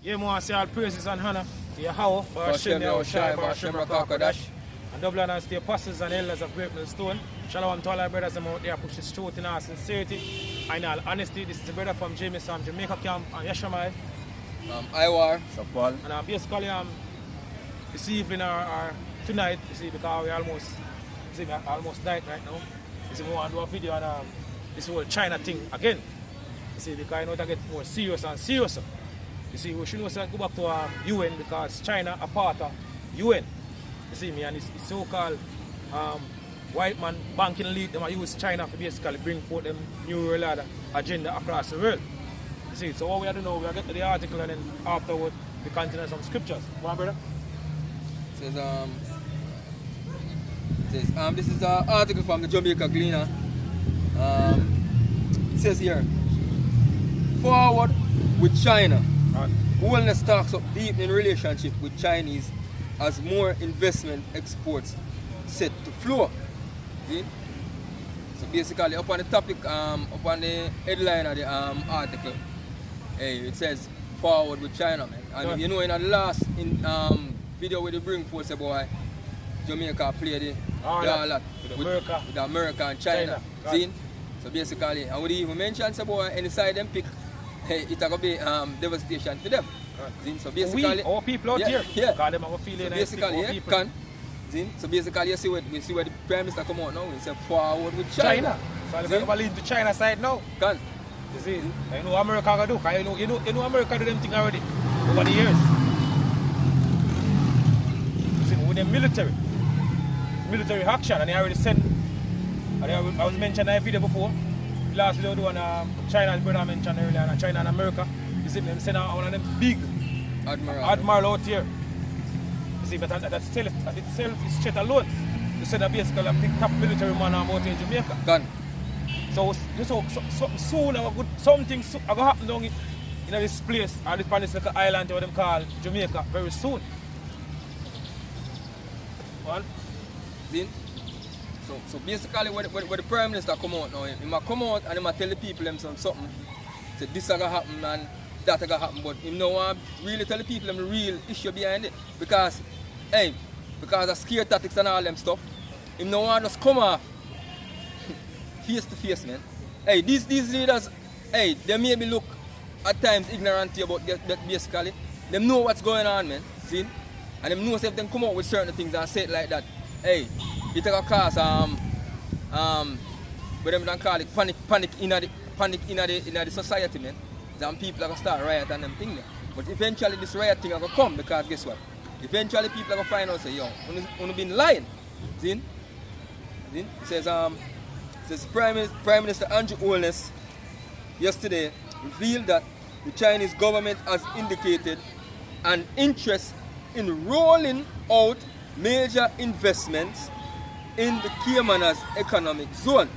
Yeah, I say all praises and honor to Yahweh, Hashem Yahushai, Hashem Rakakadash, and double honors to the apostles and elders of Great Millstone. Shalom to all our brothers out there push this truth in our sincerity and all honesty. This is a brother from Jamaica camp and Yashamai. Iwar, Sapal. And basically this evening or tonight, you see, because we almost night right now. You see, we want to do a video on this whole China thing again. You see, because I know it gets more serious and seriouser. You see, we shouldn't go back to UN because China a part of UN. You see me, and it's so-called white man banking elite, them use China to basically bring forth them new world order agenda across the world. You see, so what we have to know, we get to the article and then afterward we continue some scriptures. Come on, brother. It says, this is an article from the Jamaica Gleaner. It says here, forward with China. Holness talks of deepening relationship with Chinese as more investment exports set to flow. See? So basically, upon the topic, upon the headline of the article, it says forward with China, man. And you know, in the last video with the bring force boy, Jamaica played the lot with America and China. See? So basically, and we even mentioned boy, any side them pick. Hey, it's going to be devastation for them. So basically, our people out here, because them have a feeling so basically, so basically, you see where the Prime Minister come out now. He said forward with China. So they're going to lean to China side now. Can. You see, you know America going to do. Because you know America do them thing already over the years. You see, with the military action, and they already sent. I was mentioned in a video before. Last video do on China's brother mentioned earlier, and China and America. You see them send out one of them big admiral out here. You see, but that itself is straight alone. You send a basically a big top military man out in Jamaica. Gone. So soon something going to happen down in this place, or this little island what them call Jamaica, very soon. One. Then. So basically, when the Prime Minister come out now, he might come out and he might tell the people something. Say this is going to happen and that is going to happen. But he don't want to really tell the people the real issue behind it. Because of scare tactics and all them stuff, he don't want us come off face to face, man. Hey, these leaders, they maybe look at times ignorant here, but basically, they know what's going on, man. See? And they know if they come out with certain things and say it like that, hey, it take a cause what them call it panic in the society, man. Then people are gonna start riot and them thing there. But eventually this riot thing are gonna come because guess what? Eventually people are gonna find out say, yo, you've been lying. See? It says Prime Minister Andrew Holness yesterday revealed that the Chinese government has indicated an interest in rolling out major investments in the Caymanas economic zone.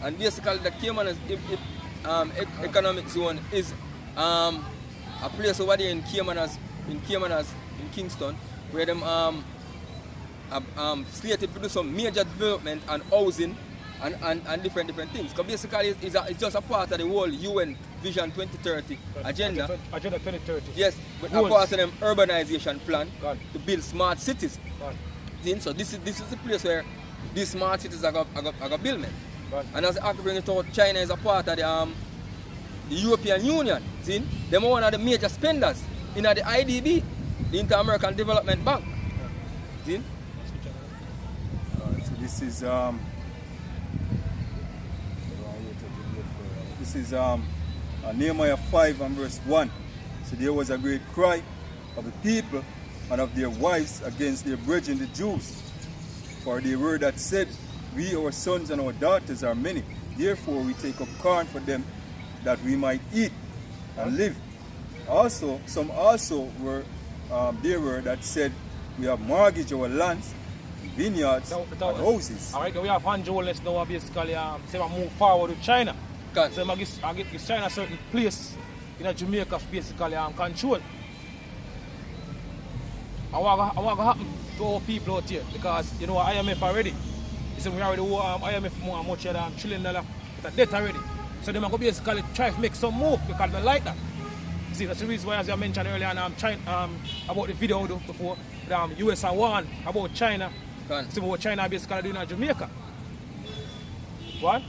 And basically the Caymanas economic zone is a place over there in Kingston where them slated to do some major development and housing and different things. Because basically it's just a part of the whole UN Vision 2030 agenda. Agenda 2030. Yes, but a part of them urbanization plan to build smart cities. So this is the place where these smart cities are going to build, man. And as I bring it out, China is a part of the European Union. See? They're one of the major spenders in the IDB, the Inter-American Development Bank. See? So this is Nehemiah 5 and verse 1. So there was a great cry of the people and of their wives against their brethren the Jews. For they were that said, we, our sons and our daughters are many. Therefore we take up corn for them that we might eat and live. Also, some also were there were that said, we have mortgaged our lands, vineyards, and houses. Alright, we have Andrew Holness now basically say we move forward with China. So I give China a certain place in Jamaica basically control. And what going to happen to our people out here? Because you know IMF already. You see, we already owe IMF more much than $1 trillion debt already. So they're going to basically try to make some move because they like that. See, that's the reason why, as I mentioned earlier, China, about the video before, US and warned about China. See what China basically doing in Jamaica. What?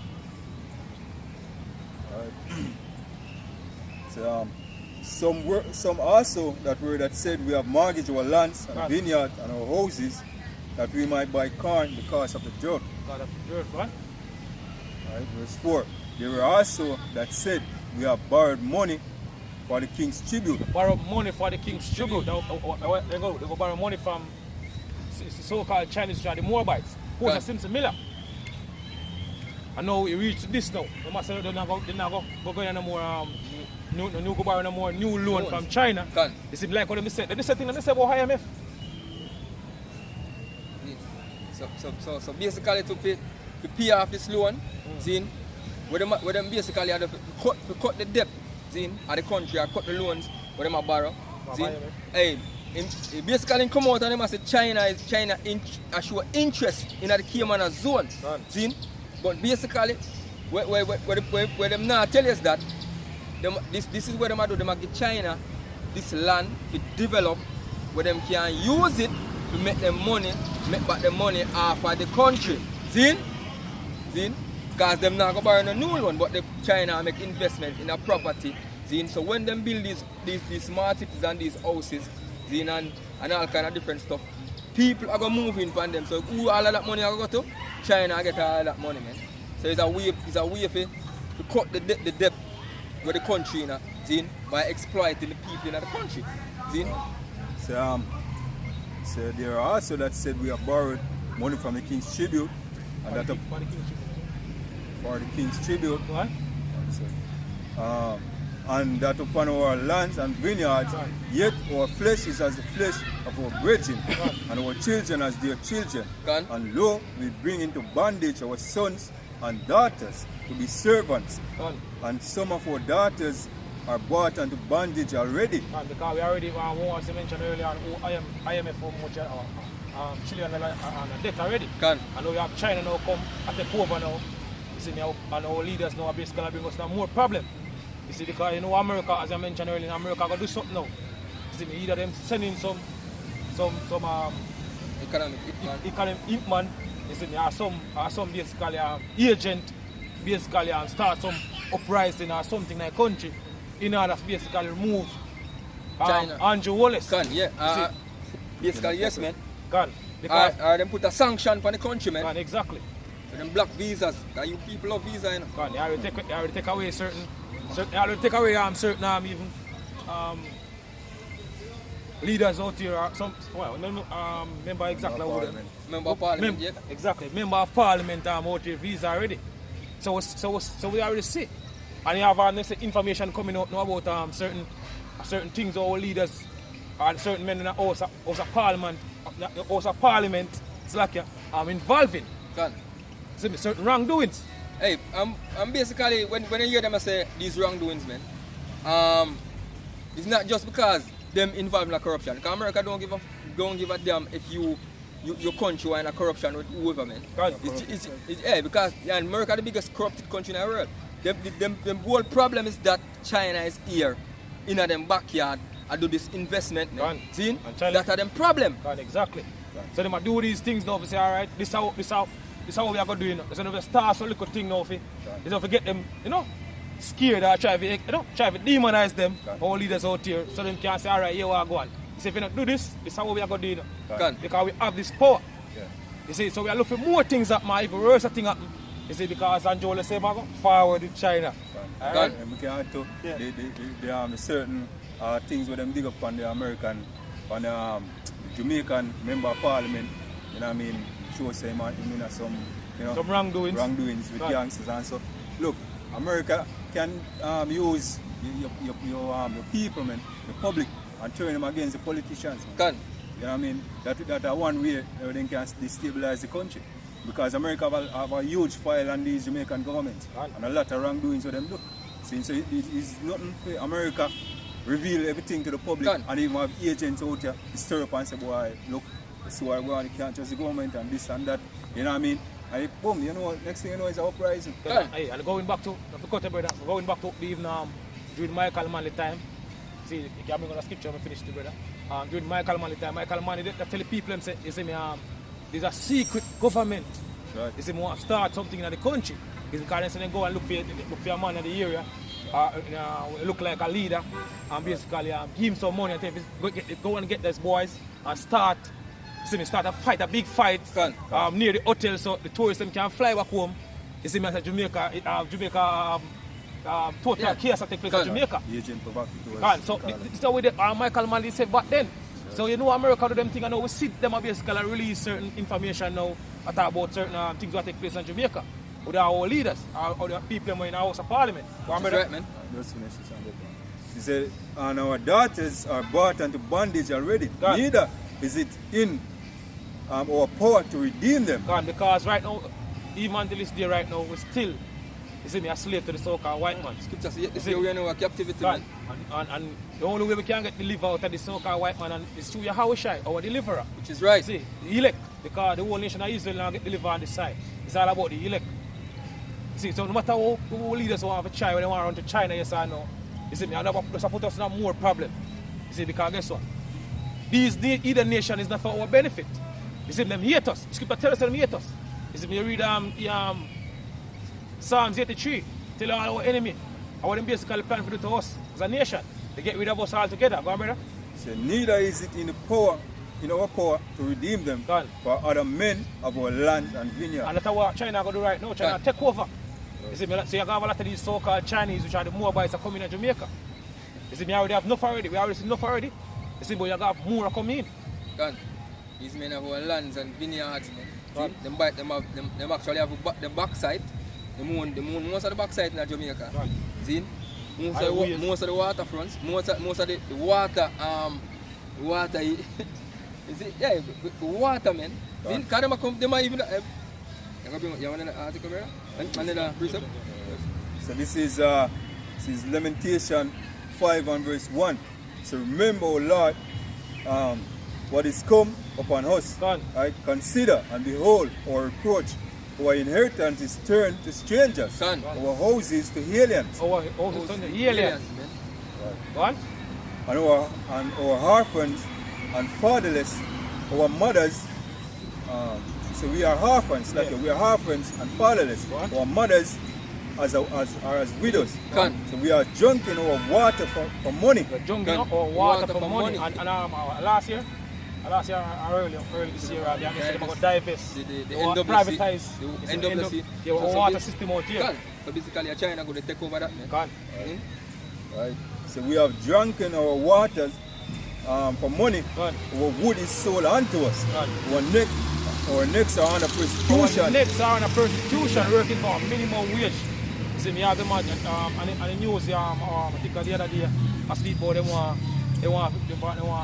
So, some also that were that said we have mortgaged our lands and vineyard and our houses that we might buy corn because of the drought. Because of the drought, what? Right, verse 4. There were also that said we have borrowed money for the king's tribute. Borrow money for the king's tribute. They go borrow money from the so-called Chinese, the Moabites. Who are Simpson Miller. And now we reach this now. They must say they're not going to go no more go borrow no more new loan from China. They seem like what they said. They said things they say about IMF. So basically to pay off this loan, seeing where them basically have to cut the debt, seeing at the country, or cut the loans where them borrow. Hey, basically come out and them say China show interest in the Cayman zone. Seeing? But basically where them now tell us that this is where them do. Them give China this land to develop where them can use it to make back the money off of the country. See? Because them not going to borrow no new loan, but the China make investment in a property. See? So when them build these smart cities and these houses, see, and all kind of different stuff, people are going to move in upon them. So who all of that money are going to go to? China get all that money, man. So it's a way to cut the debt with the country, see, by exploiting the people in the country. See? So there are also that said we have borrowed money from the king's tribute. And that for the king's tribute. What? And that upon our lands and vineyards, yet our flesh is as the flesh of our brethren, and our children as their children. And lo, we bring into bondage our sons and daughters to be servants. And some of our daughters are bought into bondage already. Because we already want to mention earlier, IMF for much children on a debt already. And now we have China now come and take over now. You see, and our leaders now are basically bring us now more problem. You see, because you know America, as I mentioned earlier, America going to do something now. You see, either them sending some economic hitman. You see, or some basically agent basically start some uprising or something in the country in order to basically remove China. Andrew Holness. Basically, yes, man. Because them put a sanction on the country, man. Exactly. So them block visas. Because you people love visa, you know. They already take away certain even leaders out here. Member exactly what Member of Parliament, yeah. Exactly. Member of Parliament out here visa already. So we already see. And you have information coming out now about certain things our leaders and certain men in the House of Parliament it's like involving certain wrongdoings. Hey, I'm basically when you hear them say these wrongdoings, man, it's not just because them involved in corruption. Because America don't give a damn if your country are in a corruption with whoever, man. Because America the biggest corrupted country in the world. The whole problem is that China is here in them backyard and do this investment. See? That are them problem. Exactly. So they might do these things now. Say, all right, this how we are going to do it. So they start some little thing now. They don't get them, scared or try to demonize them, our leaders out here, so they can say, all right, here we are going. So if you don't do this is how we are going to do it. Because we have this power. Yeah. You see, so we are looking for more things happen, even worse things happen. You see, because Anjola said, forward with China. Right. And we can add to the certain things where them dig up on the American, on the Jamaican member of Parliament, you know what I mean, show say some wrongdoings with youngsters and so. Look, America can use your people, man, the public, and turn them against the politicians. Man. You know what I mean? That one way they can destabilize the country. Because America have a huge file on these Jamaican government and a lot of wrongdoings with them do. Since it's nothing for America reveal everything to the public and even have agents out here to stir up and say, boy, look, this is why we can't trust the government and this and that. You know what I mean? And boom, next thing you know is an uprising. And going back to even during Michael Manley time, See, you can bring on a scripture and finish it, brother. During Michael Manley time, Michael Manley, they tell the people, say, you see me, there's a secret government. Right. You see, want to start something in the country. It's because they go and look for a man in the area, look like a leader, and basically give him some money and tell him, go and get these boys and start. You see me, start a fight, a big fight near the hotel so the tourists can fly back home. You see me, as a Jamaica total chaos that take place in Jamaica. So this is the way that Michael Manley said back then. So you know America do them thing and now we sit them and basically release certain information now about certain things that take place in Jamaica. With our leaders, or the people in our House of Parliament. Right, man. He said, and our daughters are brought into bondage already. God. Neither is it in our power to redeem them. God, because right now, even until this day right now, we're still, you see me, a slave to the so-called white man. Scripture says, this is we are in our captivity. God, and the only way we can get delivered out of the so-called white man and is through Yahushua, our deliverer. Which is right. See, the elect, because the whole nation of Israel now get delivered on this side. It's all about the elect. See, so no matter who leaders want to try, when they want to run to China, yes or no, you see me, and that's put us in a more problem. You see, because guess what? Either nation is not for our benefit. You see, them hate us. The scripture tells us them hate us. You see, me read Psalms 83, tell all our enemy, and what them basically plan to do to us as a nation. They get rid of us all together. Go on, brother. So neither is it in our power to redeem them God. for other men of our land and vineyard. And that's what China going to do right now. China take over. You see, so you have a lot of these so-called Chinese, which are the Moabites, are coming in Jamaica. You see, we already have enough already. We already see enough already. You see, but you have more coming in. God, these men have our lands and vineyards, man. Them actually have the backside. The moon most of the backside in Jamaica. God. See? Most of the waterfronts, most of the water, you see, yeah, the water, man. See, because they might even. You want an article, brother? Another precept? So this is Lamentation 5 and verse 1. So remember, O Lord, what is come upon us. Right? Consider and behold our reproach. Our inheritance is turned to strangers. Our houses to aliens. Our houses to aliens. Right. And our orphans and fatherless, our mothers. So we are orphans, like we are orphans and fatherless. What? Our mothers are as widows. So we are drunk in our water for money. We're drunk in our water for money. And last year, early this year, they said about divest. The privatize. The NWC. Yeah, our water system out here. So basically, China going to take over that. Right. So we have drunken our waters for money. Our wood is sold unto us. Our necks are under persecution. Our necks are under persecution, working for minimum wage. You see, me have them and the news, I think the other day, I speak about they want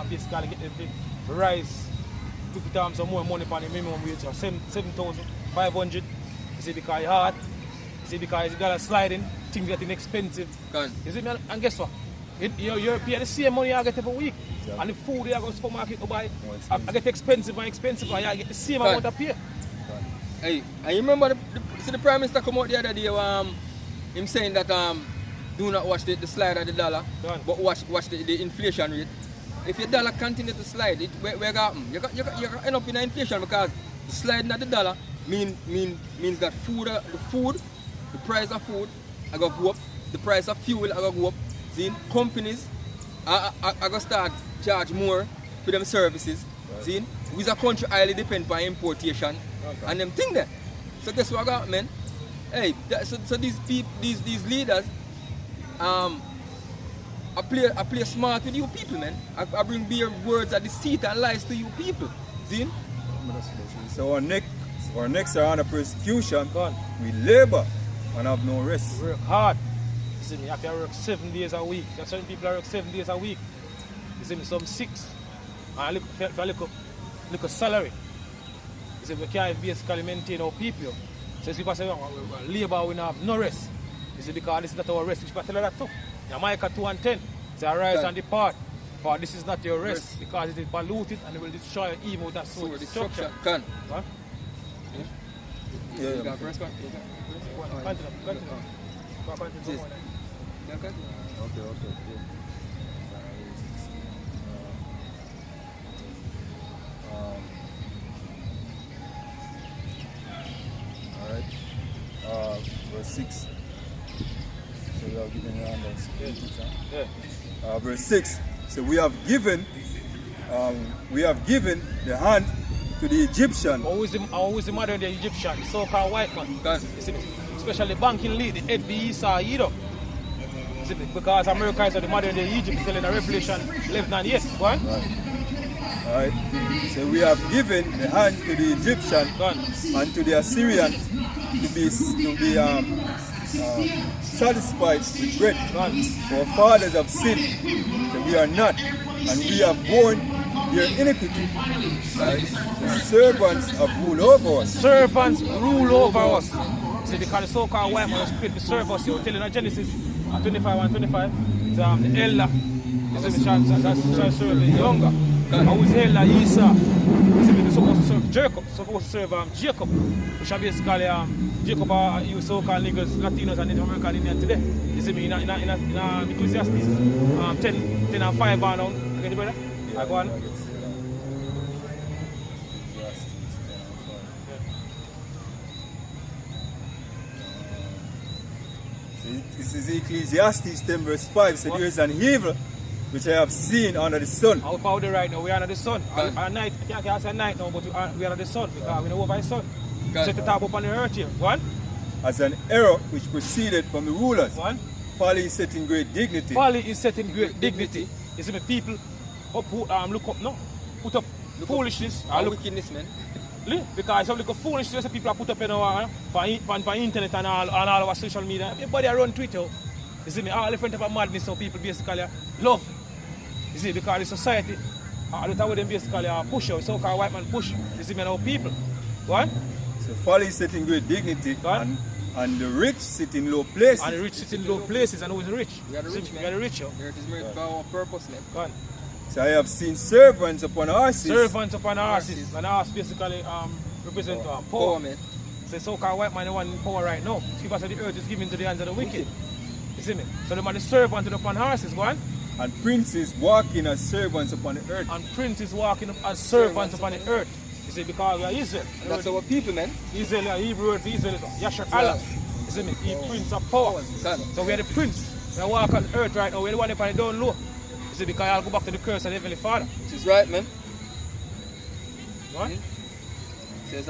basically get them to rise 50 times some more money for the minimum wage, so 7,500. You see, because it's hard. You see, because it's got a sliding, things getting expensive. You see, and guess what? You're paying the same money I get every week. Exactly. And the food you go to the supermarket to buy, I get expensive and I get the same amount of pay. Hey, I remember the Prime Minister come out the other day, him saying that do not watch the slide of the dollar, but watch the inflation rate. If your dollar continue to slide, where going to happen? You can end up in inflation because the sliding of the dollar means that the price of food are going to go up, the price of fuel are going to go up. See, companies are going to start charge more for them services. Right. See, we as a country highly depend on importation and them thing there. So guess what I got, man? Hey, so these people, these leaders, I play smart with you people, man. I bring bare words of deceit and lies to you people. See? So our necks are under persecution. We labor and have no rest. We work hard. You see me, I have to work 7 days a week. There are certain people that work 7 days a week. You see me, some 6. And I look at salary. You see, we can't basically maintain our people. So people say, labor we have no rest. You see, because this is not our rest. Which tell that too. Jamaica 2 and 10. Say arise and depart. For this is not your rest. Because it is polluted and it will destroy even with that soul destruction. What? Yeah. You got first one? Continue. Okay. 6. So we have given handouts. Yeah. Verse 6. So we have given the hand to the Egyptian. Always the mother of the Egyptian, the so-called white man. You see me? Especially banking lead, the head Esau Edom. You see me? Because America is the mother of the Egypt, telling the Revelation 11 yes. Go on. Alright. So we have given the hand to the Egyptian and to the Assyrian to be satisfied with bread. Our fathers have sinned, so we are not, and we have borne their iniquity. Right? The servants have ruled over us. Servants rule over us. See, because the so-called white man was created to serve us. You're telling us Genesis 25 and 25. The elder is shall serve the younger. And who's the elder? Esau. He's supposed to serve Jacob. Supposed to serve Jacob. Which are basically Jacob are you so-called niggas, Latinos and Native American Indian today. You see me in Ecclesiastes 10 and 5 and on. You get it, brother? I go on. This is Ecclesiastes 10 verse 5. So there is an evil which I have seen under the sun. How powder right now? We are under the sun. At night, I can't say night now, but we are under the sun because we know over the sun. Set the top up on the earth here. One. As an error which proceeded from the rulers. One. Folly is set in great dignity. Folly is set in great dignity. You see me, people look up, no, put up foolishness. Wickedness, man. Because some little foolishness people are put up on internet and all our social media. Everybody around Twitter. You see me, all different type of madness so people basically love. You see, because the society, all the time them basically push out, so-called white man push. You see me, now people. What? So folly is set in great dignity and the rich sit in low places. And the rich sit in low places, and who is rich? We are the rich, man. We are the rich, yo. Here it is made by our purpose, man. Go on. So I have seen servants upon horses. Servants upon horses. And horse basically represent power. Man. So so-called white man the one in power right now. Because the earth is given to the hands of the wicked. You see me? So the man is servant upon horses, go on. And princes walking as servants upon the earth. And princes walking as servants upon the earth. You see, because we are Israel. That's our people, man. Israel, Hebrew word for Israel is Yashar Allah. You see me? He prince of power. So we are the prince. We walk on earth right now. We are the one upon the down low. You see, because I'll go back to the curse of the Heavenly Father. Which is right, man. What? Says